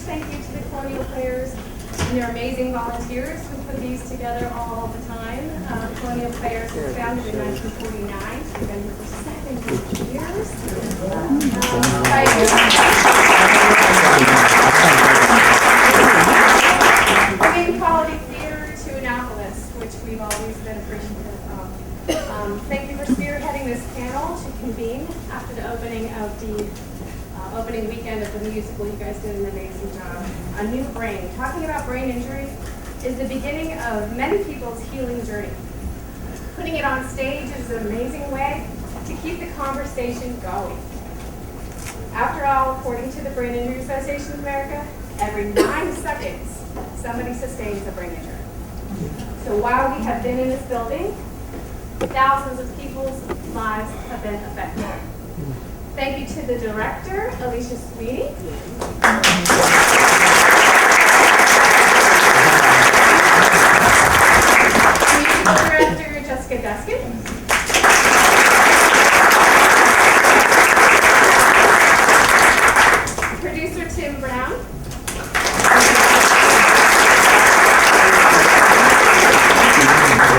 thank you to the Colonial Players and their amazing volunteers who put these together all the time. Colonial Players was founded in 1949. We've been here for 70 years. Bringing quality theater to Annapolis, which we've always been appreciative of. Thank you for spearheading this panel to convene after the opening of the opening weekend of the musical. You guys did an amazing job. A New Brain. Talking about brain injury is the beginning of many people's healing journey. Putting it on stage is an amazing way to keep the conversation going. After all, according to the Brain Injury Association of America, every 9 seconds, somebody sustains a brain injury. So while we have been in this building, thousands of people's lives have been affected. Thank you to the director, Alicia Sweeney. Musical director, Jessica Duskin. Producer, Tim Brown.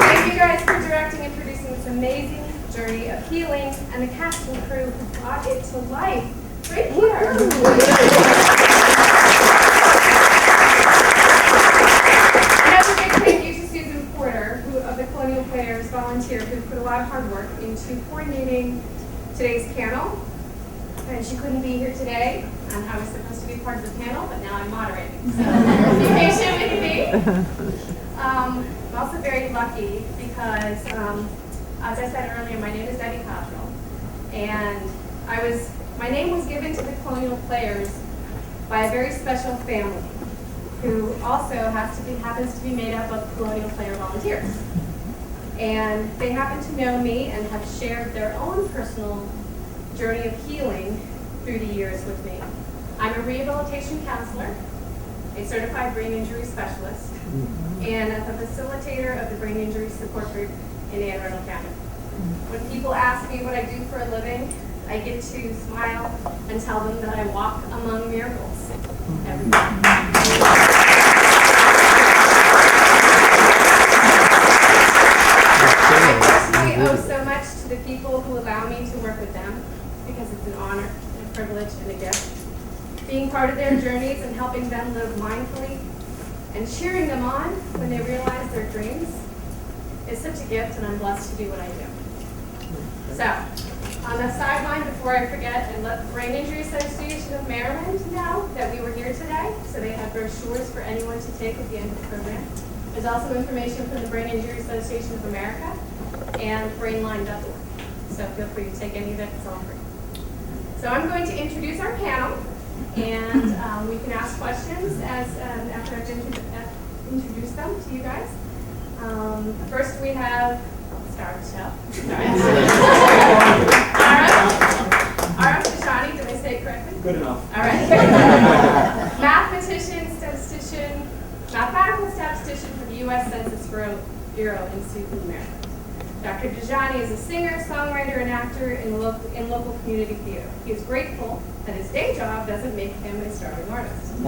Thank you guys for directing and producing this amazing journey of healing, and the cast and crew who brought it to life right here. Another big thank you to Susan Porter, who of the Colonial Players volunteer, who put a lot of hard work into coordinating today's panel. And she couldn't be here today. I was supposed to be part of the panel, but now I'm moderating. So be patient with me. I'm also very lucky because, as I said earlier, my name is Debbie Cottrell, and my name was given to the Colonial Players by a very special family who also happens to be made up of Colonial Player volunteers. And they happen to know me and have shared their own personal journey of healing through the years with me. I'm a rehabilitation counselor, a certified brain injury specialist, and a facilitator of the Brain Injury Support Group in Anne Arundel County. When people ask me what I do for a living, I get to smile and tell them that I walk among miracles every day. I personally owe so much to the people who allow me to work with them, because it's an honor, and a privilege, and a gift. Being part of their journeys and helping them live mindfully and cheering them on when they realize their dreams is such a gift, and I'm blessed to do what I do. So, on the sideline, before I forget, and let the Brain Injury Association of Maryland know that we were here today, so they have brochures for anyone to take at the end of the program. There's also information from the Brain Injury Association of America and brainline.org. So feel free to take any of it, it's all free. So I'm going to introduce our panel, and we can ask questions after I've introduced them to you guys. First we have, start the show. Ara Dajani, did I say it correctly? Good enough. All right. Mathematical statistician for the U.S. Census Bureau in Suitland, Maryland. Dr. Dajani is a singer, songwriter, and actor in local community theater. He is grateful that his day job doesn't make him a starving artist.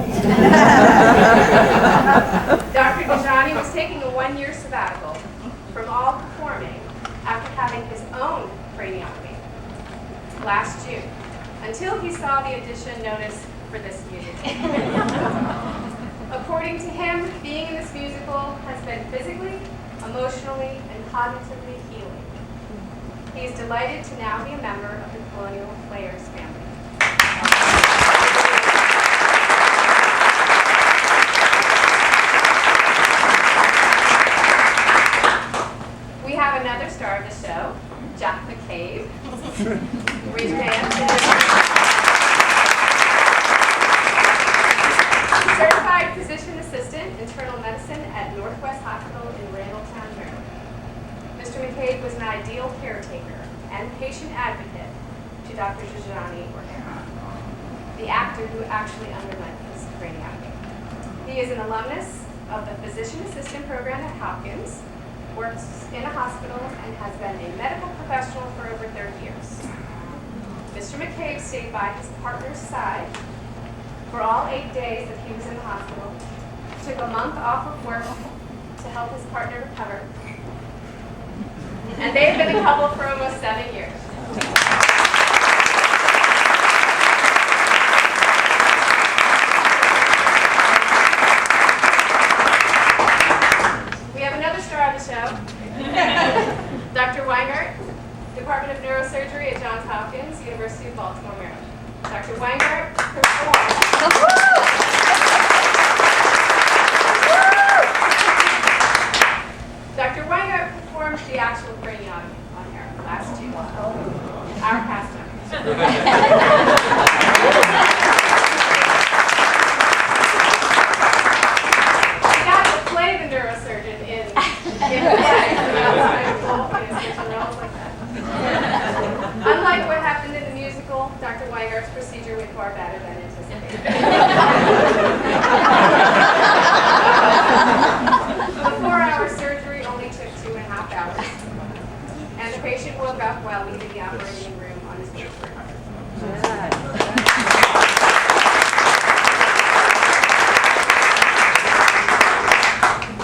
Dr. Dajani was taking a 1-year sabbatical from all performing after having his own craniotomy last June, until he saw the audition notice for this musical. According to him, being in this musical has been physically, emotionally, and cognitively healing. He is delighted to now be a member of the Colonial Players family. We have another star of the show, Jack McCabe. Raise your hand. Certified physician assistant, internal medicine at Northwest Hospital in Randalltown, Maryland. Mr. McCabe was an ideal caretaker and patient advocate to Dr. Dajani O'Hara, the actor who actually underwent his craniotomy. He is an alumnus of the physician assistant program at Hopkins, works in a hospital, and has been a medical professional for over 30 years. Mr. McCabe stayed by his partner's side for all 8 days that he was in the hospital, took a month off of work to help his partner recover. And they have been a couple for almost 7 years. We have another star of the show, Dr. Weingart, Department of Neurosurgery at Johns Hopkins, University of Baltimore, Maryland. Dr. Weingart performed. Dr. Weingart performed the actual craniotomy on her last June. Our pastime. She got to play the neurosurgeon in play. Unlike what happened in the musical, Dr. Weingart's procedure went far better than anticipated. The 4-hour surgery only took 2.5 hours, and the patient woke up while leaving the operating room on his way to recovery.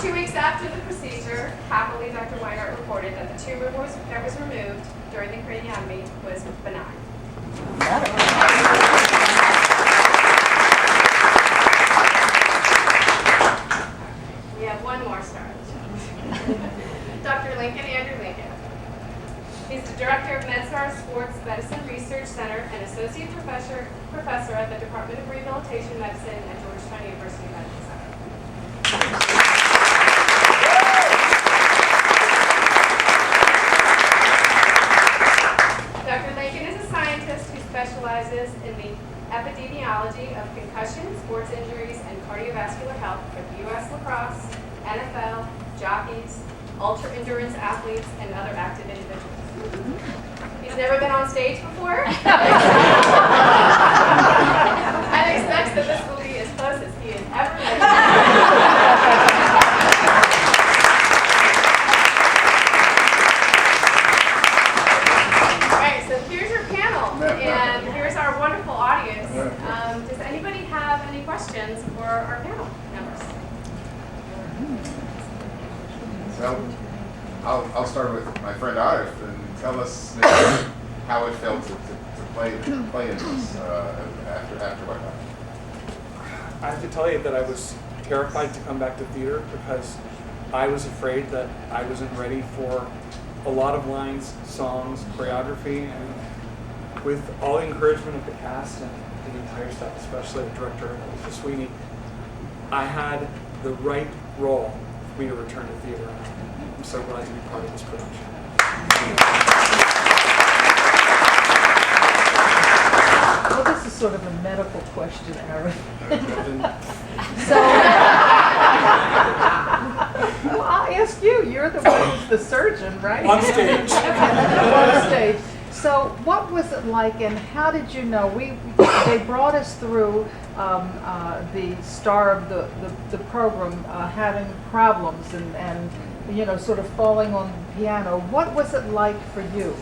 2 weeks after the procedure, happily Dr. Weingart reported that the tumor that was removed during the craniotomy was benign. We have one more star. Dr. Andrew Lincoln. He's the director of MedStar Sports Medicine Research Center and associate professor at the Department of Rehabilitation Medicine at Georgetown University Medical Center. Dr. Lincoln is a scientist who specializes in the epidemiology of concussion, sports injuries, and cardiovascular health for the U.S. lacrosse, NFL, jockeys, ultra-endurance athletes, and other active individuals. He's never been on stage before and expects that this will be as close as he has ever been. All right, so here's your panel, and here's our wonderful audience. Does anybody have any questions for our panel members? Well, I'll start with my friend Arif and tell us maybe how it felt to play in this after what happened. I have to tell you that I was terrified to come back to theater because I was afraid that I wasn't ready for a lot of lines, songs, choreography, and with all the encouragement of the cast and the entire staff, especially the director, Mr. Sweeney, I had the right role for me to return to theater. I'm so glad to be part of this production. Well, this is sort of a medical question, Aaron. So, well, I'll ask you. You're the one who's the surgeon, right? On stage. On stage. So, what was it like, and how did you know? They brought us through the star of the program having problems and you know, sort of falling on the piano. What was it like for you?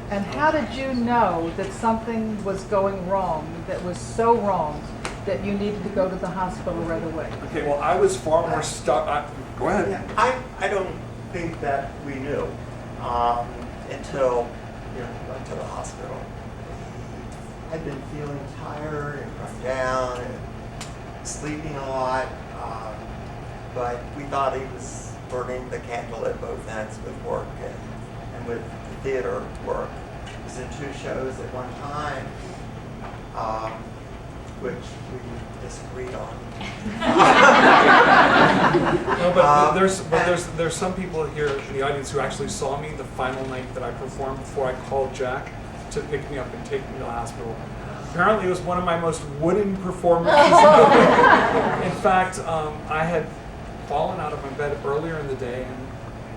And how did you know that something was going wrong, that was so wrong, that you needed to go to the hospital right away? Okay, well, I was far more stuck. Go ahead. Yeah, I don't think that we knew until we went to the hospital. I'd been feeling tired and run down and sleeping a lot, but we thought he was burning the candle at both ends with work and with theater work. He was in 2 shows at one time, which we disagreed on. No, but there's some people here in the audience who actually saw me the final night that I performed before I called Jack to pick me up and take me to the hospital. Apparently, it was one of my most wooden performances. In fact, I had fallen out of my bed earlier in the day, and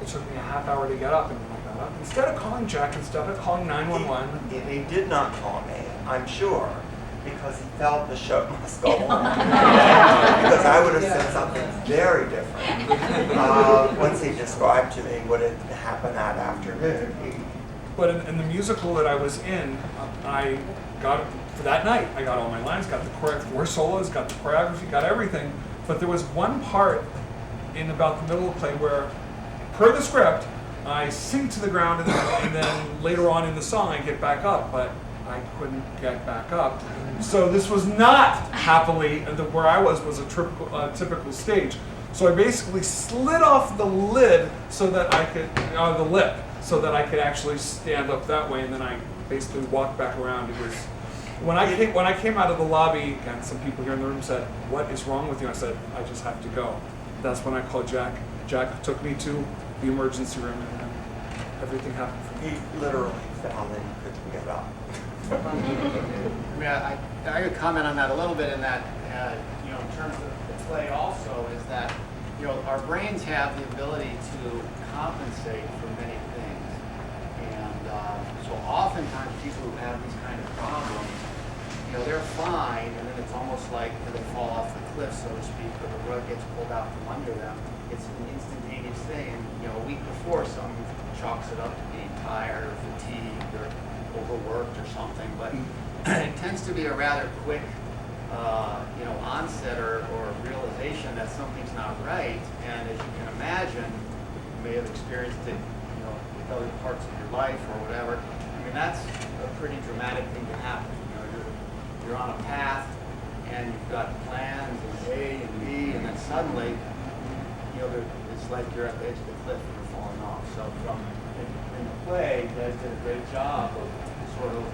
it took me a half hour to get up. And when I got up, instead of calling Jack, instead of calling 911, He did not call me, I'm sure, because he felt the show must go on. Because I would have said something very different once he described to me what had happened that afternoon. but in the musical that I was in, I got for that night, I got all my lines, got the 4 solos, got the choreography, got everything. But there was one part in about the middle of the play where, per the script, I sink to the ground and then later on in the song I get back up, but I couldn't get back up. So this was not happily, where I was a typical stage. So I basically slid off the lid so that I could, the lip, so that I could actually stand up that way, and then I basically walked back around. It was, when I came out of the lobby, and some people here in the room said, "What is wrong with you?" I said, "I just have to go." That's when I called Jack. Jack took me to the emergency room, and then everything happened for me. He literally found that he couldn't get up. I mean, I could comment on that a little bit in that, you know, in terms of the play also, is that, you know, our brains have the ability to compensate for many things. And so oftentimes people who have these kind of problems, you know, they're fine, and then it's almost like they fall off the cliff, so to speak, or the rug gets pulled out from under them. It's an instantaneous thing. And, you know, a week before, someone chalks it up to being tired or fatigued or overworked or something, but it tends to be a rather quick, you know, onset or realization that something's not right. And as you can imagine, you may have experienced it, you know, with other parts of your life or whatever. I mean, that's a pretty dramatic thing to happen. You know, you're on a path and you've got plans and A and B, and then suddenly, you know, it's like you're at the edge of the cliff and you're falling off. So in the play, you guys did a great job of sort of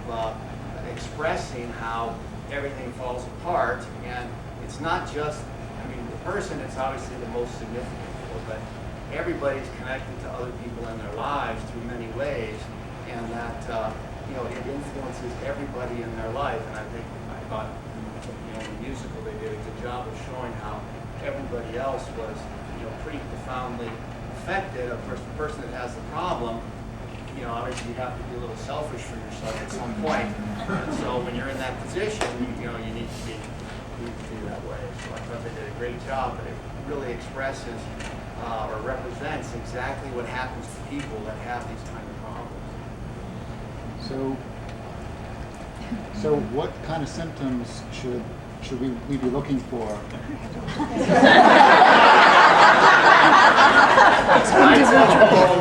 expressing how everything falls apart, and it's not just, I mean, the person it's obviously the most significant for, but everybody's connected to other people in their lives through many ways, and that, you know, it influences everybody in their life. And I thought, you know, in the musical they did a good job of showing how everybody else was, you know, pretty profoundly affected. Of course, the person that has the problem, you know, obviously you have to be a little selfish for yourself at some point. And so when you're in that position, you know, you need to be that way. So I thought they did a great job, but it really expresses or represents exactly what happens to people that have these kind of problems. So what kind of symptoms should we be looking for?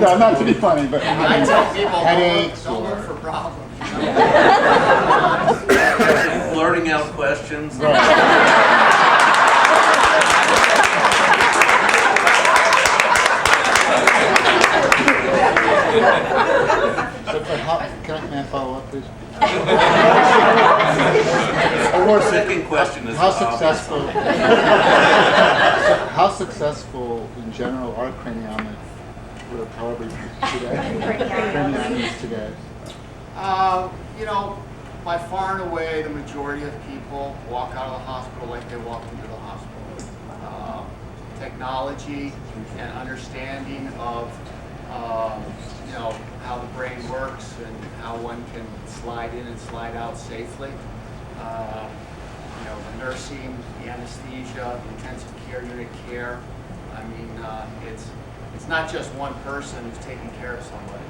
No, not to be funny, but I tell people, headaches don't look or for problems. Blurting out questions. May I follow up, please? Our second question is how successful? How successful in general are craniomics, or however craniomics today? You know, by far and away, the majority of people walk out of the hospital like they walked into the hospital. Technology and understanding of you know, how the brain works and how one can slide in and slide out safely. You know, the nursing, the anesthesia, the intensive care unit care. I mean, it's not just one person who's taking care of somebody.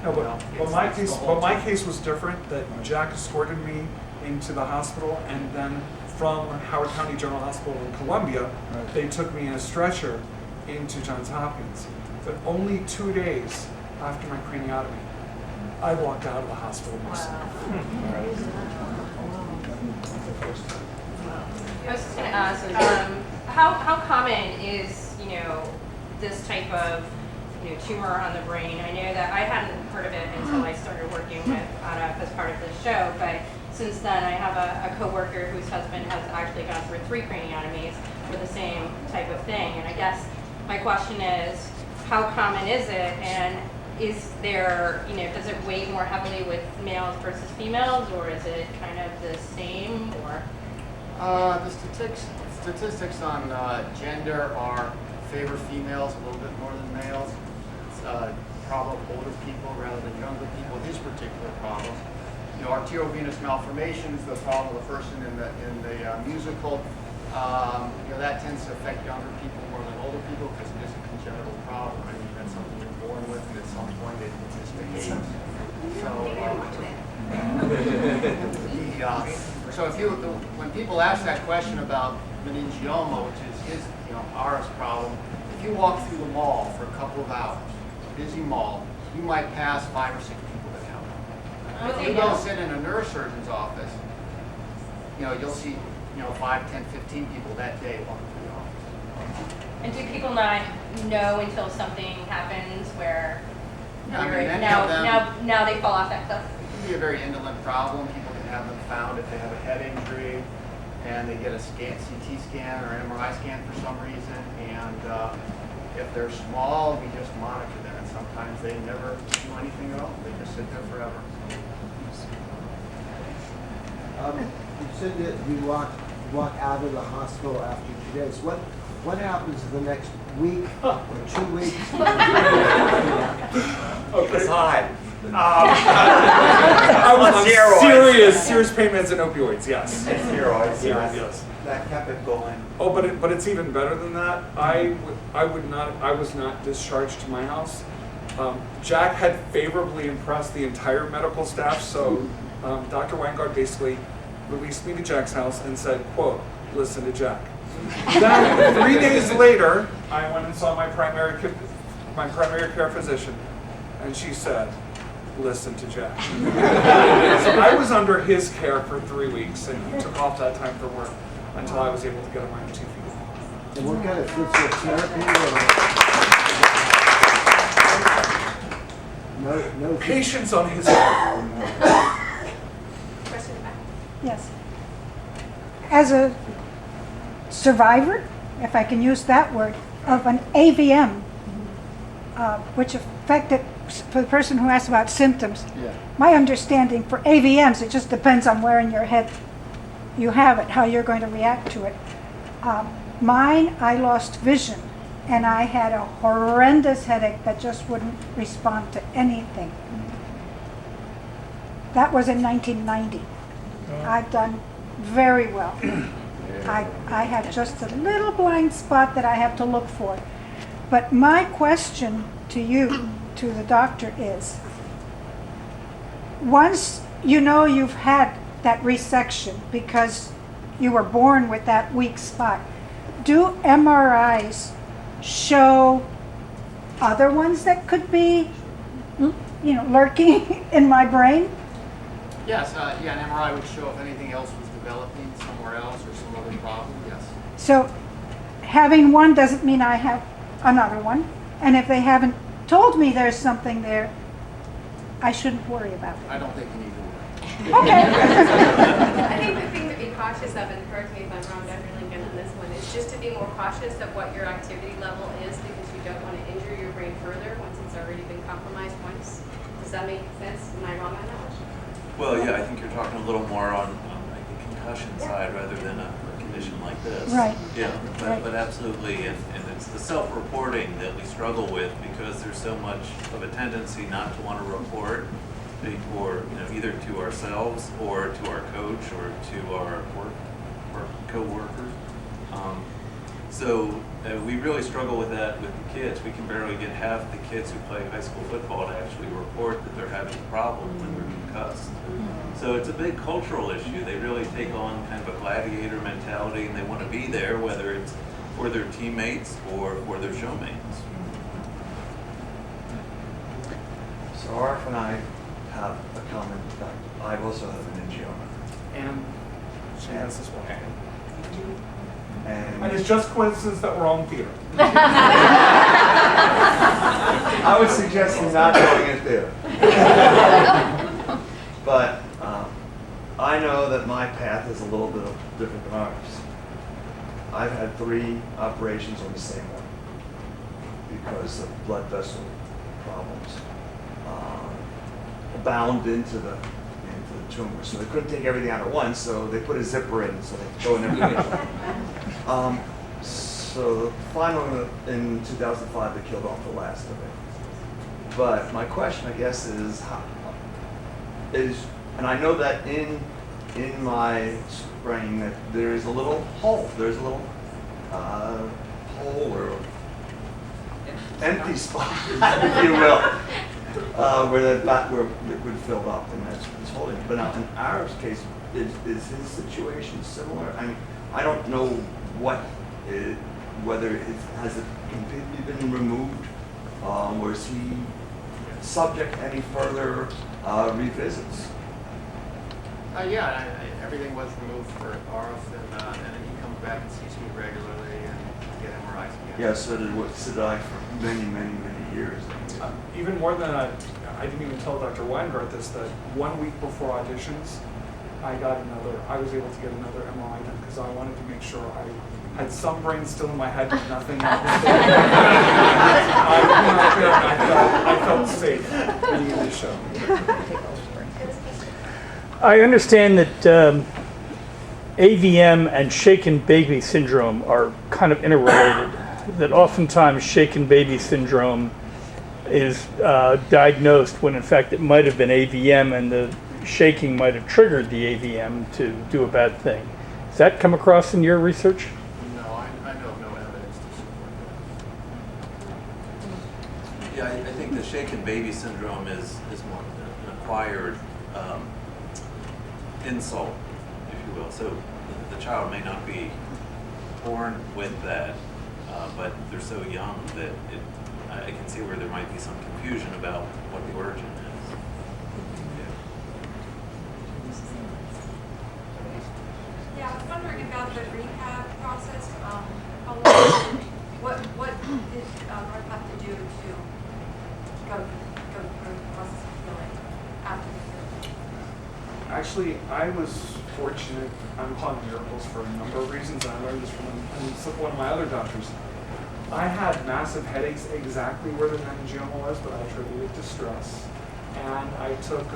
No, You know, but it's the whole my team. case was different. That Jack escorted me into the hospital, and then from Howard County General Hospital in Columbia, they took me in a stretcher into Johns Hopkins. But only 2 days after my craniotomy, I walked out of the hospital myself. I was just going to ask, how common is, you know, this type of, you know, tumor on the brain? I know that I hadn't heard of it until I started working with Anna as part of this show, but since then I have a coworker whose husband has actually gone through 3 craniotomies for the same type of thing. And I guess my question is, how common is it, and is there, you know, does it weigh more heavily with males versus females, or is it kind of the same, or? The statistics on gender are favor females a little bit more than males. It's a problem of older people rather than younger people. His particular problem, you know, arteriovenous malformation is the problem of the person in the musical. You know, that tends to affect younger people more than older people because it is a congenital problem. I mean, that's something you're born with, and at some point it misbehaves. So So when people ask that question about meningioma, which is his, ours problem, if you walk through the mall for a couple of hours, busy mall, you might pass 5 or 6 people that have it. If you go sit in a neurosurgeon's office, you'll see, 5, 10, 15 people that day walking through the office. And do people not know until something happens where Yeah, I mean, you're- many of them- now they fall off that cliff? It can be a very indolent problem. People can have them found if they have a head injury and they get a CT scan or an MRI scan for some reason. And if they're small, we just monitor them. And sometimes they never do anything at all. They just sit there forever. You said that you walk out of the hospital after 2 days. What happens the next week or 2 weeks? Aside. I was on Steroids. serious pain meds and opioids, yes. Steroids, Yes. That kept it going. Oh, but it's even better than that. I was not discharged to my house. Jack had favorably impressed the entire medical staff, so Dr. Weingart basically released me to Jack's house and said, quote, listen to Jack. Then 3 days later, I went and saw my primary care physician, and she said, listen to Jack. So I was under his care for 3 weeks, and he took off that time for work until I was able to get on my own 2 feet. And what kind of physical therapy? No. Patience on his part. Question back. Yes. As a survivor, if I can use that word, of an AVM, which affected, for the person who asked about symptoms, Yeah. my understanding for AVMs, it just depends on where in your head you have it, how you're going to react to it. Mine, I lost vision, and I had a horrendous headache that just wouldn't respond to anything. That was in 1990. I've done very well. I had just a little blind spot that I have to look for. But my question to you, to the doctor, is, once you know you've had that resection because you were born with that weak spot, do MRIs show other ones that could be, lurking in my brain? Yes, an MRI would show if anything else was developing somewhere else or some other problem, yes. So having one doesn't mean I have another one. And if they haven't told me there's something there, I shouldn't worry about it. I don't think you need to worry. Okay. I think the thing to be cautious of, and correct me if I'm wrong, Dr. Lincoln, on this one, is just to be more cautious of what your activity level is, because you don't want to injure your brain further once it's already been compromised once. Does that make sense? Am I wrong on that? Well, yeah, I think you're talking a little more on like the concussion side rather than a condition like this. Right. Yeah, Right. but absolutely, and it's the self-reporting that we struggle with because there's so much of a tendency not to want to report, or either to ourselves or to our coach or to our co-workers. So we really struggle with that with the kids. We can barely get half the kids who play high school football to actually report that they're having a problem when they're concussed. So it's a big cultural issue. They really take on kind of a gladiator mentality, and they want to be there, whether it's for their teammates or for their showmates. So Arf and I have a common fact. I also have an angioma. And she has this one. And And it's just coincidence that we're all in theater. I would suggest not going in there. But I know that my path is a little bit different than ours. I've had 3 operations on the same one because of blood vessel problems bound into the tumor. So they couldn't take everything out at once, so they put a zipper in so they could go in everything. So the final one in 2005, they killed off the last of it. But my question, I guess, is, and I know that in my brain that there is a little hole. There's a little hole or empty spot, if you will. where where liquid filled up and it's holding. But now in Arab's case, is his situation similar? I mean, I don't know whether it has it completely been removed, or is he subject to any further revisits? Yeah, everything was removed for Arif, and then he comes back and sees me regularly and get MRIs again. Yeah, so did I for many years. Even more than I didn't even tell Dr. Weingart this, that 1 week before auditions, I was able to get another MRI done because I wanted to make sure I had some brain still in my head, but nothing else. I felt safe being in this show. I understand that AVM and shaken baby syndrome are kind of interrelated. That oftentimes shaken baby syndrome is diagnosed when in fact it might have been AVM and the shaking might have triggered the AVM to do a bad thing. Does that come across in your research? No, I know of no evidence to support that. Yeah, I think the shaken baby syndrome is more an acquired insult, if you will. So the child may not be born with that, but they're so young that I can see where there might be some confusion about what the origin is. Yeah, I was wondering about the rehab process. What did Mark have to do to go through the process of healing after the surgery? Actually, I was fortunate. I'm calling miracles for a number of reasons, and I learned this from one of my other doctors. I had massive headaches exactly where the meningioma was, but I attributed it to stress. And I took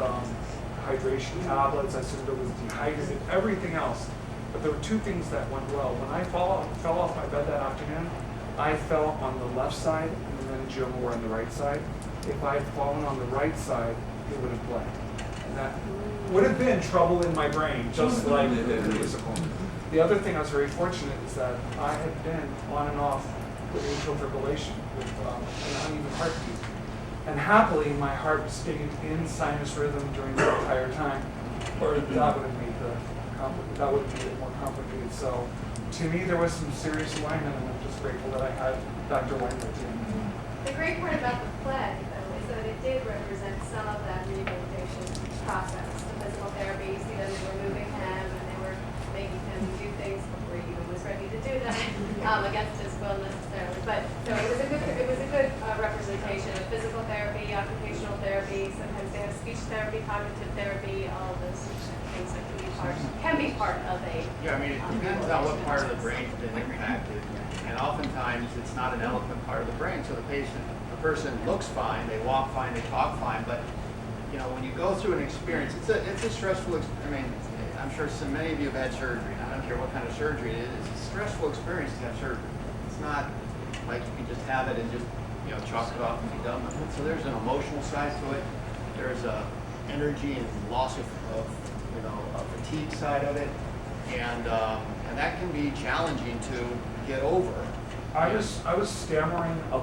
hydration tablets. I said I was dehydrated, everything else. But there were two things that went well. When I fell off my bed that afternoon, I fell on the left side, and the meningioma were on the right side. If I had fallen on the right side, it would have bled. And that would have been trouble in my brain, just like the physical. The other thing I was very fortunate is that I had been on and off with atrial fibrillation, with an uneven heartbeat. And happily, my heart stayed in sinus rhythm during the entire time, or that would have made it more complicated. So, to me, there was some serious alignment, and I'm just grateful that I had Dr. Weingart too. The great part about the play, though, is that it did represent some of that rehabilitation process. The physical therapy, you see them removing him, and they were making him do things before he even was ready to do them, against his will necessarily. But so it was a good representation of physical therapy, occupational therapy. Sometimes they have speech therapy, cognitive therapy, all of those things that can be part of a. Yeah, I mean, it depends on what part of the brain's been impacted. And oftentimes, it's not an eloquent part of the brain. So the person looks fine, they walk fine, they talk fine. But, you know, when you go through an experience, it's a stressful, I mean, I'm sure many of you have had surgery. I don't care what kind of surgery it is. It's a stressful experience to have surgery. It's not like you can just have it and just, you know, chalk it off and be done with it. So there's an emotional side to it. There's a energy and loss of a fatigue side of it, and that can be challenging to get over. I was stammering a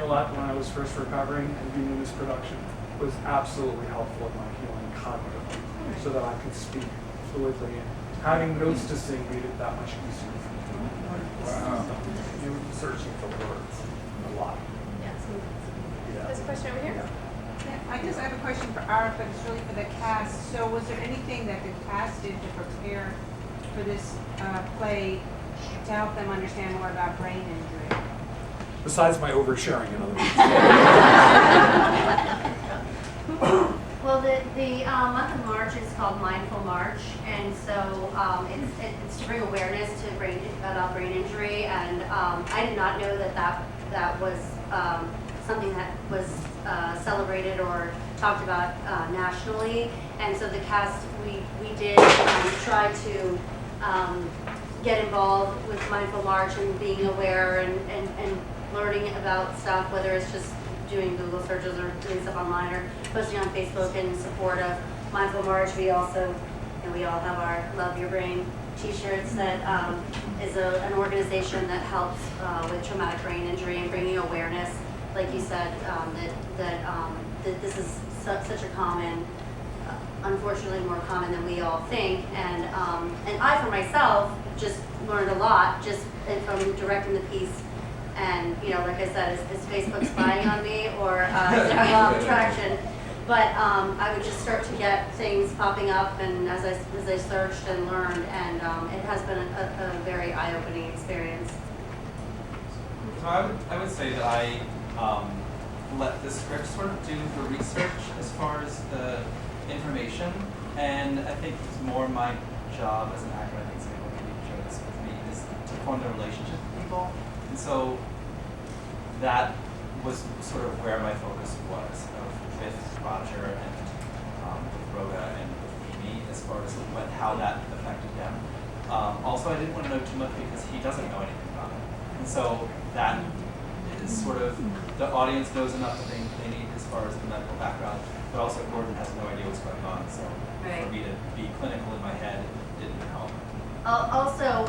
lot when I was first recovering, and being in this production was absolutely helpful in my healing cognitively, so that I could speak fluidly. And having notes to sing made it that much easier for me. Wow. You were searching for words a lot. There's a question over here. I just have a question for Arif, but it's really for the cast. So was there anything that the cast did to prepare for this play to help them understand more about brain injury? Besides my oversharing, in other words. Well, the month of March is called Mindful March, and so it's to bring awareness to about brain injury. And I did not know that was something that was celebrated or talked about nationally. And so the cast, we did try to get involved with Mindful March and being aware and learning about stuff, whether it's just doing Google searches or doing stuff online or posting on Facebook in support of Mindful March. We also, we all have our Love Your Brain t-shirts that is an organization that helps with traumatic brain injury and bringing awareness like you said, that this is such a common, unfortunately more common than we all think. And I, for myself, just learned a lot just from directing the piece. And, you know, like I said, is Facebook spying on me, or is there a law of attraction? But I would just start to get things popping up, and as I searched and learned, and it has been a very eye-opening experience. So I would say that I let the script sort of do the research as far as the information, and I think it's more my job as an actor, I think some people maybe share this with me, is to form the relationship with people. And so that was sort of where my focus was with Roger and with Rhoda and with Mimi, as far as how that affected them. Also, I didn't want to know too much because he doesn't know anything about it. And so that is sort of, the audience knows enough that they need as far as the medical background, but also Gordon has no idea what's going on. So Right. for me to be clinical in my head didn't help. Also,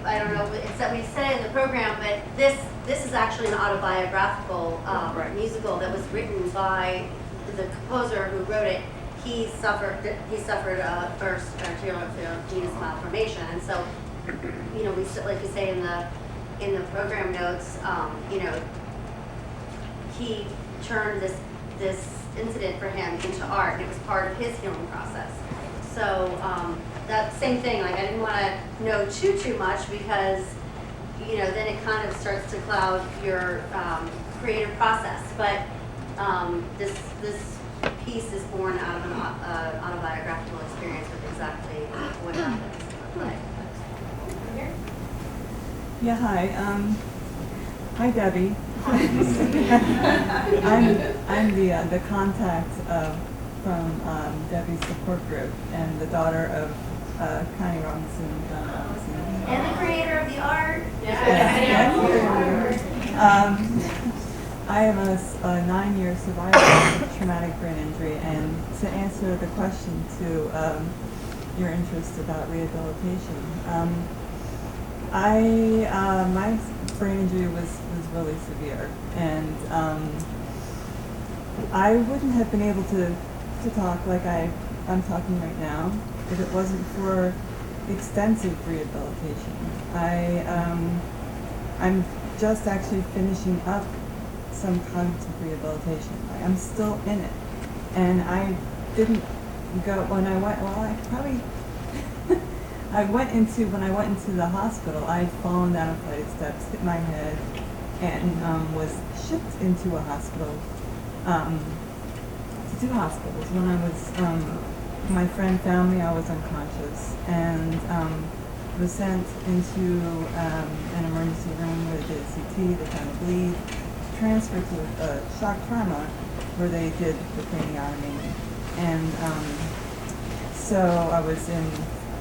I don't know, it's that we said it in the program, but this is actually an autobiographical musical that was written by the composer who wrote it. He suffered first arterial venous malformation, and so, you know, like we say in the program notes, you know, he turned this incident for him into art, and it was part of his healing process. So that same thing, like I didn't want to know too much, because, you know, then it kind of starts to cloud your creative process. But this piece is born out of an autobiographical experience with exactly what happens in the play. Yeah, hi. Hi, Debbie. I'm the contact from Debbie's support group, and the daughter of Connie Robinson, John Robinson. And the creator of the art. I am a 9-year survivor of traumatic brain injury, and to answer the question to your interest about rehabilitation, my brain injury was really severe, and I wouldn't have been able to talk like I'm talking right now if it wasn't for extensive rehabilitation. I'm just actually finishing up some cognitive rehabilitation. I'm still in it, and I didn't go when I went. Well, I probably when I went into the hospital. I had fallen down a flight of steps, hit my head, and was shipped into a hospital. To 2 hospitals. When I was, my friend found me, I was unconscious, and was sent into an emergency room where they did a CT, they found a bleed, transferred to a shock trauma where they did the craniotomy. And so I was in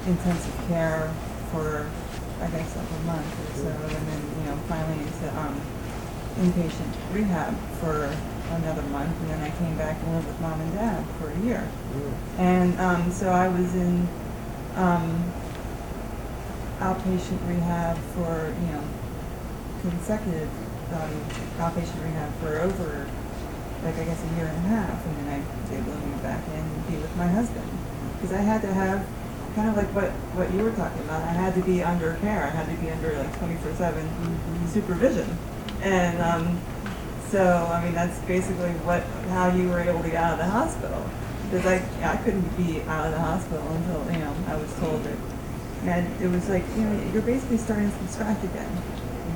intensive care for, I guess, like a month or so, and then, you know, finally into inpatient rehab for another month, and then I came back and lived with Mom and Dad for a year. And so I was in outpatient rehab for, you know, consecutive outpatient rehab for over, like, I guess, a year and a half, and then I was able to move back in and be with my husband. Because I had to have, kind of like what you were talking about, I had to be under care. I had to be under, like, 24/7 supervision. And so, I mean, that's basically how you were able to get out of the hospital. Because I couldn't be out of the hospital until, you know, I was told that, and it was like, you know, you're basically starting from scratch again.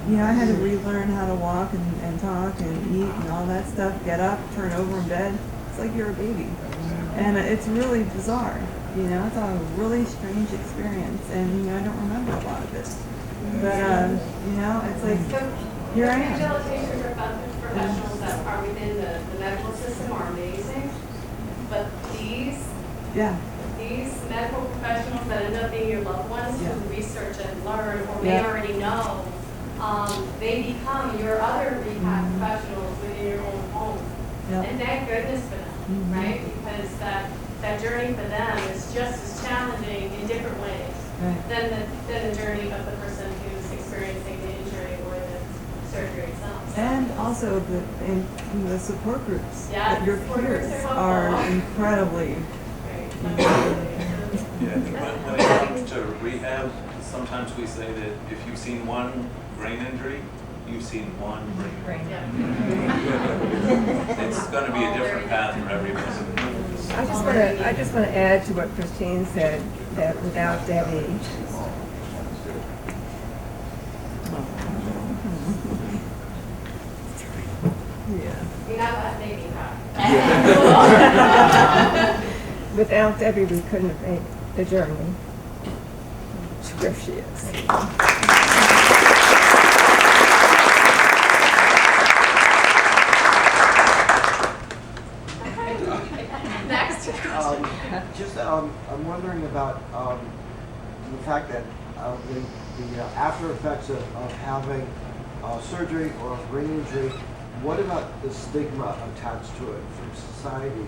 You know, I had to relearn how to walk and talk and eat and all that stuff, get up, turn over in bed. It's like you're a baby. And it's really bizarre, you know, it's a really strange experience, and, you know, I don't remember a lot of it. But, you know, it's like, here I am. Rehabilitation professionals that are within the medical system are amazing, but these medical professionals that end up being your loved ones who research and learn or may already know, they become your other rehab professionals within your own home. And thank goodness for them, right? Because that journey for them is just as challenging in different ways than the journey of the person who's experiencing the injury or the surgery itself. And also the support groups. Yeah, that your support peers groups are are helpful. incredibly. Yeah, when it comes to rehab, sometimes we say that if you've seen one brain injury, you've seen one brain injury. It's going to be a different path for every person. I just want to add to what Christine said, that without Debbie, You're not that baby, huh? without Debbie, we couldn't have made the journey to where she is. Next. I'm wondering about the fact that the after effects of having surgery or a brain injury. What about the stigma attached to it from society?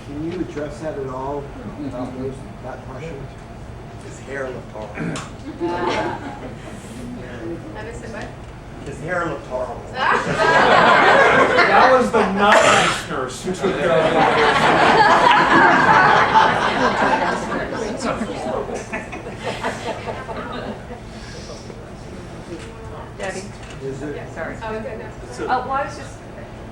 Can you address that at all about that question? His hair looked horrible. I missed it, what? His hair looked horrible. That was the not nice nurse who took care of Debbie? Sorry. Oh, good, no. Well,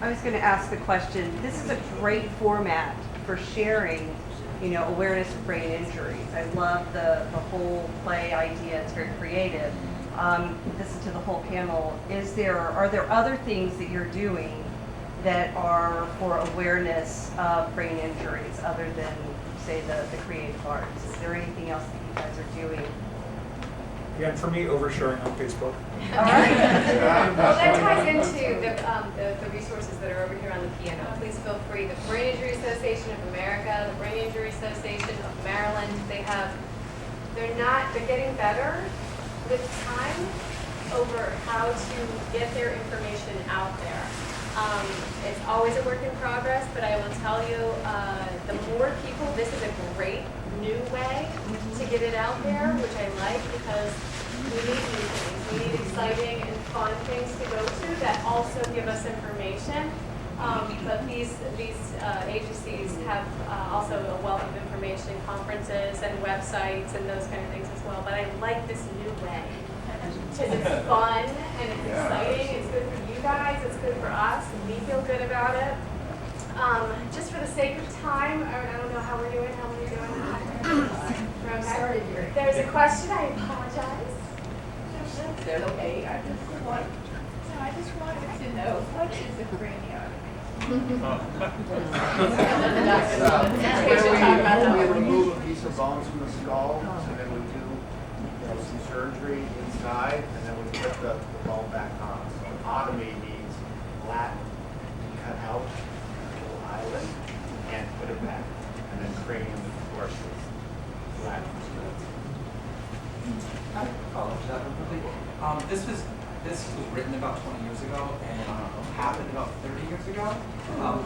I was going to ask the question. This is a great format for sharing, awareness of brain injuries. I love the whole play idea. It's very creative. Listen to the whole panel. Are there other things that you're doing that are for awareness of brain injuries other than, say, the creative arts? Is there anything else that you guys are doing? Again, for me, oversharing on Facebook. All right. Well, that ties into the resources that are over here on the piano. Please feel free. The Brain Injury Association of America, the Brain Injury Association of Maryland, they're getting better with time over how to get their information out there. It's always a work in progress, but I will tell you, the more people, this is a great new way to get it out there, which I like because we need new things. We need exciting and fun things to go to that also give us information. But these agencies have also a wealth of information, conferences and websites and those kind of things as well. But I like this new way because it's fun and it's exciting. It's good for you guys. It's good for us. We feel good about it. Just for the sake of time, I don't know how we're doing. How are we doing? Okay. There's a question. I apologize. That's okay. I just wanted to know, what is a craniotomy? We remove a piece of bones from the skull, and then we do some surgery inside, and then we put the bone back on. So otomy means Latin, cut out a little island and put it back, and then cranium, of course, is Latin. This was written about 20 years ago and happened about 30 years ago.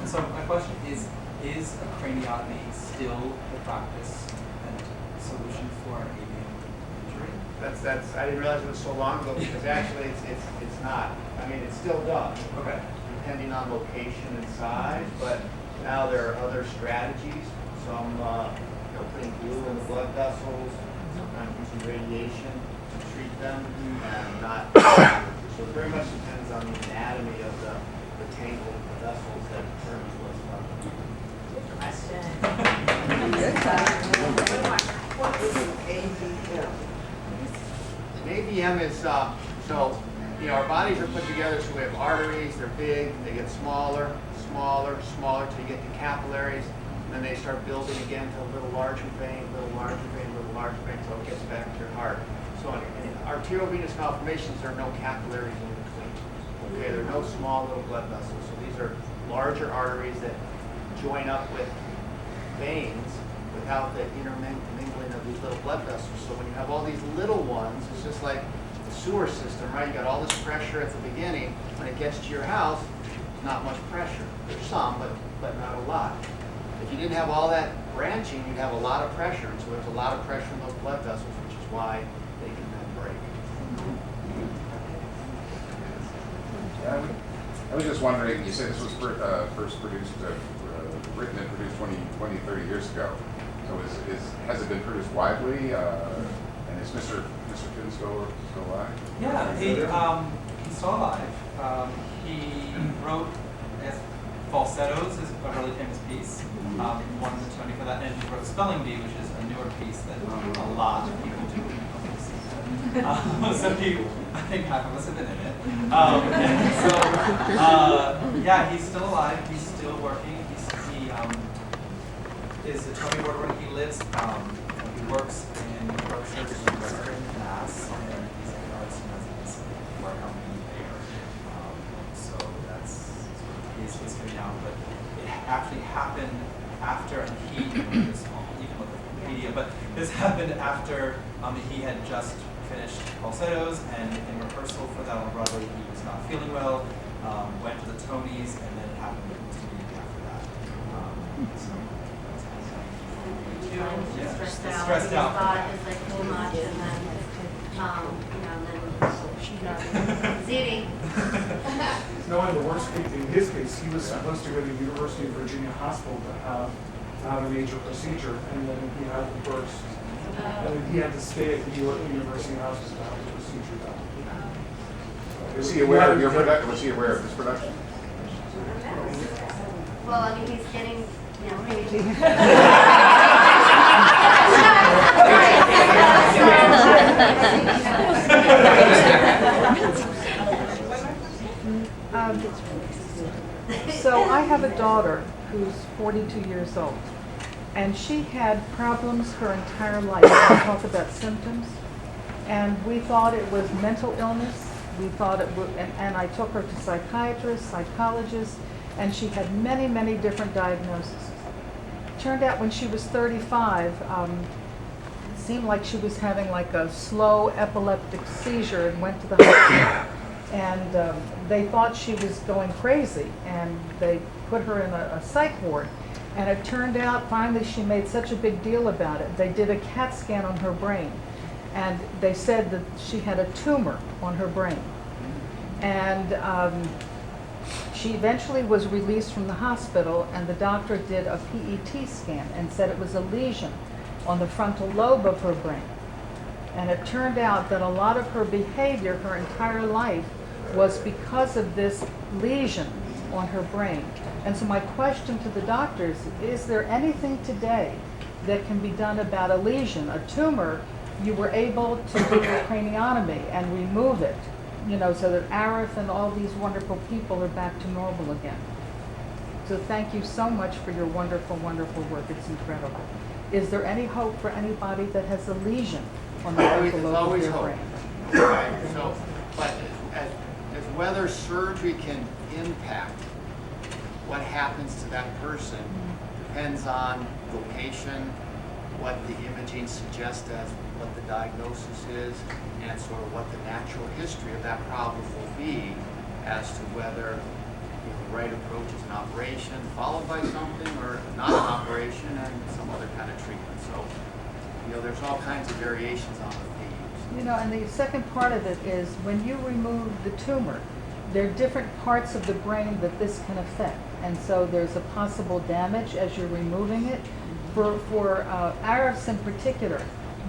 So my question is a craniotomy still the practice and solution for an AVM injury? That's I didn't realize it was so long ago because actually it's not. I mean, it's still done. Okay. Depending on location and size, but now there are other strategies. Some putting glue in the blood vessels, sometimes using radiation to treat them, and not. So it very much depends on the anatomy of the tangle of the vessels that determines what's done. Good question. What is AVM? An AVM is so our bodies are put together so we have arteries. They're big. They get smaller, smaller, smaller till you get to capillaries. And then they start building again to a little larger vein, little larger vein, little larger vein, until it gets back to your heart. So in arterial venous malformations, there are no capillaries in between. Okay, there are no small little blood vessels. So these are larger arteries that join up with veins without the intermingling of these little blood vessels. So when you have all these little ones, it's just like the sewer system, right? You got all this pressure at the beginning. When it gets to your house, not much pressure. There's some, but not a lot. If you didn't have all that branching, you'd have a lot of pressure. And so there's a lot of pressure in those blood vessels, which is why they can then break. I was just wondering, you said this was first produced, written and produced 20, 30 years ago. So has it been produced widely? And is Mr. Finn still alive? Yeah, he's still alive. He wrote, I guess, Falsettos is a really famous piece. Won the Tony for that, and he wrote Spelling Bee, which is a newer piece that a lot of people do. So I think half of us have been in it. Yeah, he's still alive. He's still working. He is a Tony Award winner. He lives. He works in Berkshire, Western Mass, and he's an artist in residence for a company there. So that's sort of his history now. But it actually happened after, and he you can look at Wikipedia, but this happened after he had just finished Falsettos, and in rehearsal for that on Broadway, he was not feeling well, went to the Tonys, and then it happened to be after that. So stressed out. God is like too much, and then, ZD. No, in the worst case, in his case, he was supposed to go to the University of Virginia Hospital to have a major procedure, and then he had the burst. And then he had to stay at the University Hospital to have the procedure done. Was he aware of your production? Was he aware of this production? Well, I mean, he's getting, So I have a daughter who's 42 years old, and she had problems her entire life. I talk about symptoms, and we thought it was mental illness. We thought it would, and I took her to psychiatrists, psychologists, and she had many, many different diagnoses. Turned out when she was 35, it seemed like she was having like a slow epileptic seizure, and went to the hospital. And they thought she was going crazy, and they put her in a psych ward. And it turned out, finally, she made such a big deal about it. They did a CAT scan on her brain, and they said that she had a tumor on her brain. And she eventually was released from the hospital, and the doctor did a PET scan and said it was a lesion on the frontal lobe of her brain. And it turned out that a lot of her behavior her entire life was because of this lesion on her brain. And so my question to the doctors, is there anything today that can be done about a lesion, a tumor? You were able to do a craniotomy and remove it, so that Arif and all these wonderful people are back to normal again. So thank you so much for your wonderful, wonderful work. It's incredible. Is there any hope for anybody that has a lesion on the frontal lobe of their brain? Right. So, but as whether surgery can impact what happens to that person depends on location, what the imaging suggests as what the diagnosis is, and sort of what the natural history of that problem will be as to whether the right approach is an operation followed by something, or not an operation and some other kind of treatment. So, there's all kinds of variations on the themes. And the second part of it is when you remove the tumor, there are different parts of the brain that this can affect. And so there's a possible damage as you're removing it. For Arif's in particular,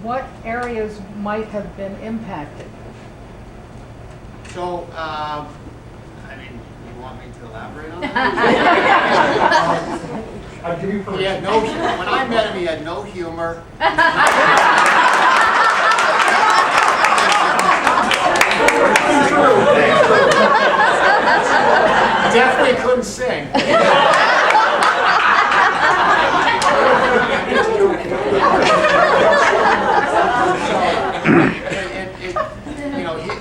what areas might have been impacted? So, you want me to elaborate on that? I'll give you He had no humor. When I met him, he had no humor. Definitely couldn't sing.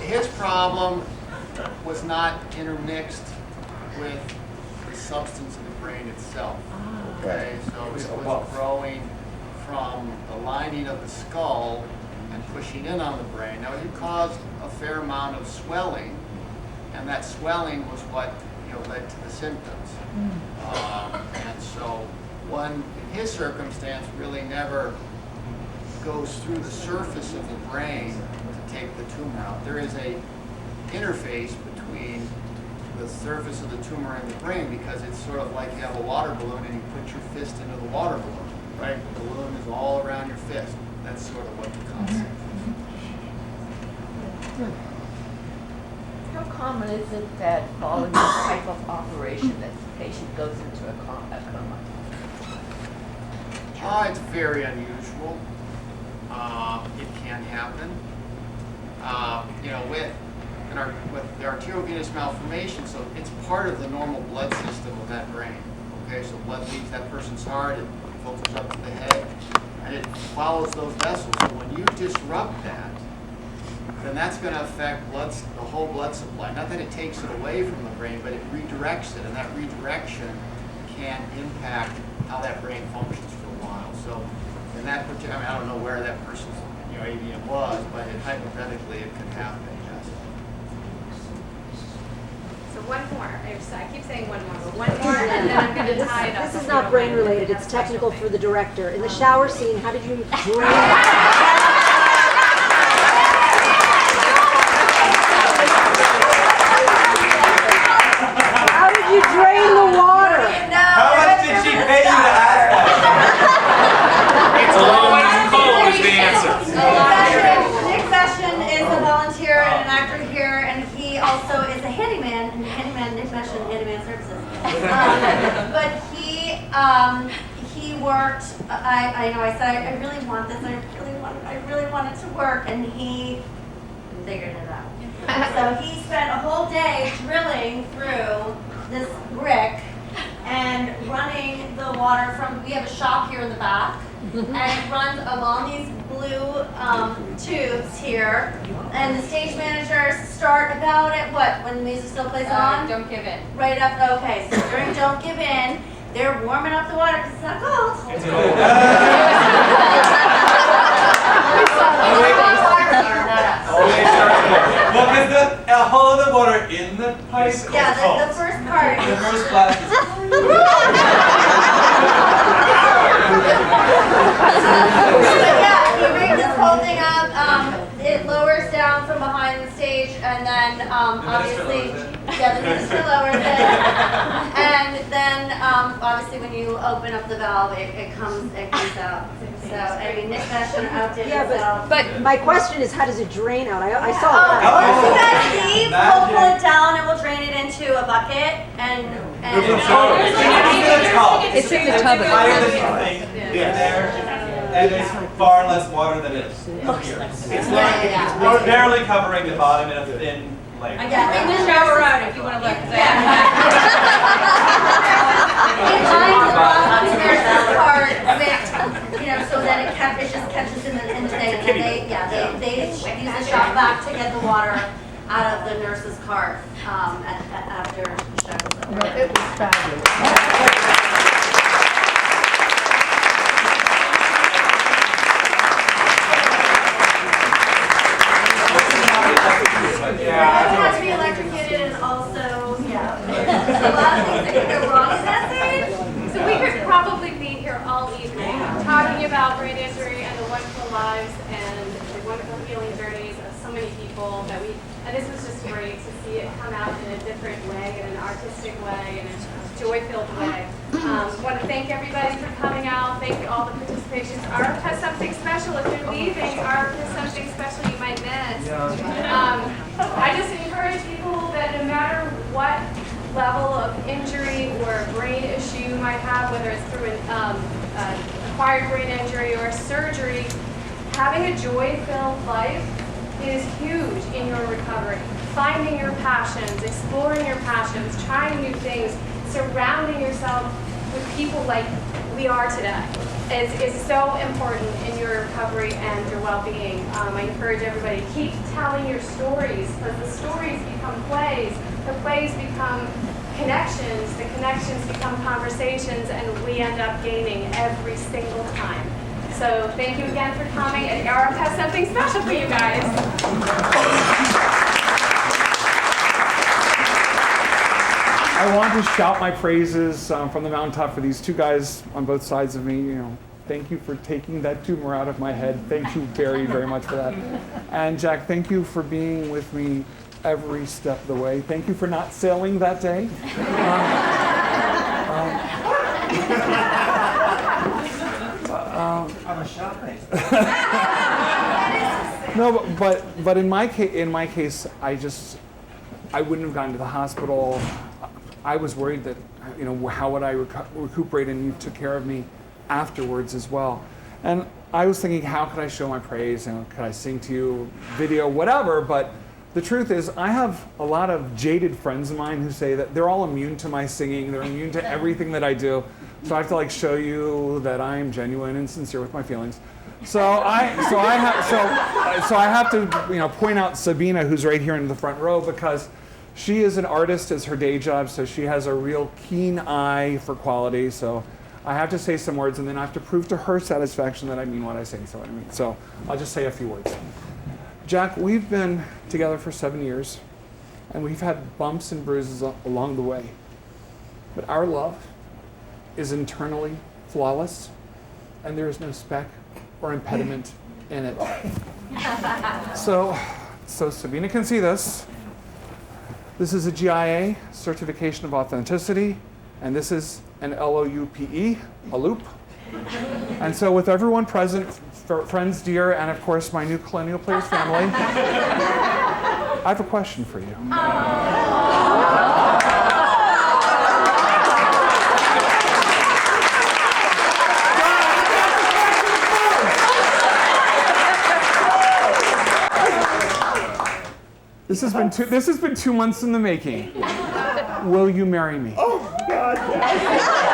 His problem was not intermixed with the substance of the brain itself. Okay, so it was growing from the lining of the skull and pushing in on the brain. Now it caused a fair amount of swelling, and that swelling was what led to the symptoms. And so one, in his circumstance, really never goes through the surface of the brain to take the tumor out. There is a interface between the surface of the tumor in the brain, because it's sort of like you have a water balloon and you put your fist into the water balloon, right? The balloon is all around your fist. That's sort of what the concept is. How common is it that following this type of operation that the patient goes into a coma? It's very unusual. It can happen. With the arteriovenous malformation, so it's part of the normal blood system of that brain. Okay, so blood leaves that person's heart, it filters up to the head, and it follows those vessels. So when you disrupt that, then that's going to affect the whole blood supply. Not that it takes it away from the brain, but it redirects it, and that redirection can impact how that brain functions for a while. So in that particular, I don't know where that person's AVM was, but hypothetically it could happen, yes. So one more. I keep saying one more, but one more, and then I'm going to tie it up. This is not brain related, it's technical for the director. In the shower scene, how did you drain? How did you drain the water? How much did she pay you to ask that? It's always cold is the answer. Nick Session is a volunteer and an actor here, and he also is a handyman. Nick Session, Handyman Services. But he worked. I know. I said I really want this. I really want it to work, and he figured it out. So he spent a whole day drilling through this brick and running the water from. We have a shop here in the back. And it runs along these blue tubes here. And the stage managers start about at what? When the music still plays on? Don't Give In. Right up, okay. So during Don't Give In, they're warming up the water because it's not cold. It's cold. Well, because a hole in the water in the pipe is Yeah, cold. the first part. The first blast is But yeah, he rigged this whole thing up. It lowers down from behind the stage, and then obviously, the minister lowers it, and then obviously when you open up the valve, it comes out. So I mean, Nick Session outdid himself. But my question is, how does it drain out? I saw Once you that. guys leave, we'll pull it down and we'll drain it into a bucket and. It's in the tub. Higher than you think in there, and it's far less water than it is here. It's barely covering the bottom in a thin layer. I got in the shower out if you want to look at that. So that it just catches in the thing, and then they use the shop vac to get the water out of the nurse's cart after the show was over. It was fabulous. It has to be electrocuted, and also, there's a lot of things that could go wrong in that scene. So we could probably be here all evening talking about brain injury and the wonderful lives and the wonderful healing journeys of so many people and this was just great to see it come out in a different way, in an artistic way, in a joy-filled way. Want to thank everybody for coming out. Thank you all the participations. Art has something special. If you're leaving, Art has something special you might miss. I just encourage people that no matter what level of injury or brain issue you might have, whether it's through an acquired brain injury or a surgery, having a joy-filled life is huge in your recovery. Finding your passions, exploring your passions, trying new things, surrounding yourself with people like we are today is so important in your recovery and your well-being. I encourage everybody to keep telling your stories, because the stories become plays, the plays become connections, the connections become conversations, and we end up gaining every single time. So thank you again for coming, and Arab has something special for you guys. I want to shout my praises from the mountaintop for these two guys on both sides of me. Thank you for taking that tumor out of my head. Thank you very, very much for that. And Jack, thank you for being with me every step of the way. Thank you for not sailing that day. I'm a shopping. No, but in my case, I wouldn't have gone to the hospital. I was worried that, how would I recuperate, and you took care of me afterwards as well. And I was thinking, how could I show my praise? Could I sing to you, video, whatever? But the truth is, I have a lot of jaded friends of mine who say that they're all immune to my singing. They're immune to everything that I do. So I have to show you that I am genuine and sincere with my feelings. So I have to point out Sabina, who's right here in the front row, because she is an artist as her day job, so she has a real keen eye for quality. So I have to say some words, and then I have to prove to her satisfaction that I mean what I say. So I'll just say a few words. Jack, we've been together for 7 years, and we've had bumps and bruises along the way. But our love is internally flawless, and there is no speck or impediment in it. So Sabina can see this. This is a GIA, Certification of Authenticity, and this is an LOUPE, a loop. And so with everyone present, friends dear, and of course my new Colonial Players family, I have a question for you. This has been 2 months in the making. Will you marry me? Oh, God, yes.